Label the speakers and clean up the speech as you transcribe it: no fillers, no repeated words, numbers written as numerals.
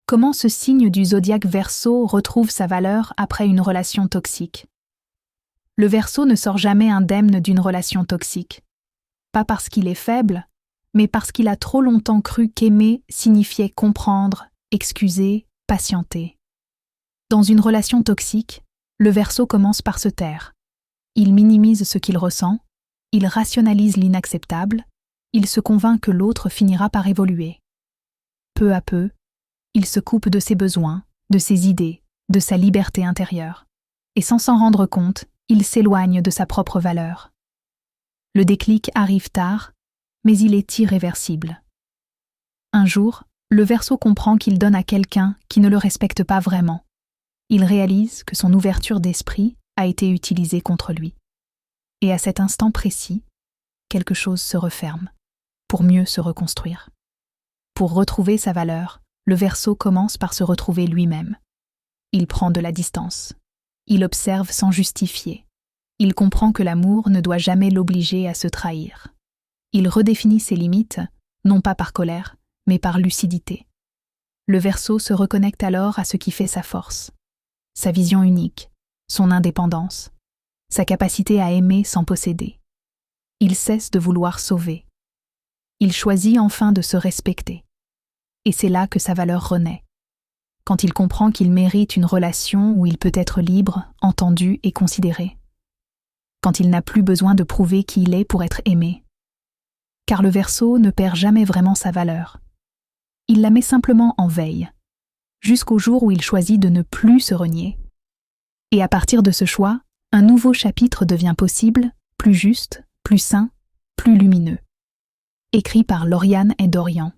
Speaker 1: Comment ce signe du zodiaque Verseau retrouve sa valeur après une relation toxique? Le Verseau ne sort jamais indemne d'une relation toxique. Pas parce qu'il est faible, mais parce qu'il a trop longtemps cru qu'aimer signifiait comprendre, excuser, patienter. Dans une relation toxique, le Verseau commence par se taire. Il minimise ce qu'il ressent, il rationalise l'inacceptable, il se convainc que l'autre finira par évoluer. Peu à peu, il se coupe de ses besoins, de ses idées, de sa liberté intérieure, et sans s'en rendre compte, il s'éloigne de sa propre valeur. Le déclic arrive tard, mais il est irréversible. Un jour, le Verseau comprend qu'il donne à quelqu'un qui ne le respecte pas vraiment. Il réalise que son ouverture d'esprit a été utilisée contre lui. Et à cet instant précis, quelque chose se referme, pour mieux se reconstruire. Pour retrouver sa valeur, le Verseau commence par se retrouver lui-même. Il prend de la distance. Il observe sans justifier. Il comprend que l'amour ne doit jamais l'obliger à se trahir. Il redéfinit ses limites, non pas par colère, mais par lucidité. Le Verseau se reconnecte alors à ce qui fait sa force. Sa vision unique, son indépendance, sa capacité à aimer sans posséder. Il cesse de vouloir sauver. Il choisit enfin de se respecter. Et c'est là que sa valeur renaît. Quand il comprend qu'il mérite une relation où il peut être libre, entendu et considéré. Quand il n'a plus besoin de prouver qui il est pour être aimé. Car le Verseau ne perd jamais vraiment sa valeur. Il la met simplement en veille, jusqu'au jour où il choisit de ne plus se renier. Et à partir de ce choix, un nouveau chapitre devient possible, plus juste, plus sain, plus lumineux. Écrit par Lauriane et Dorian.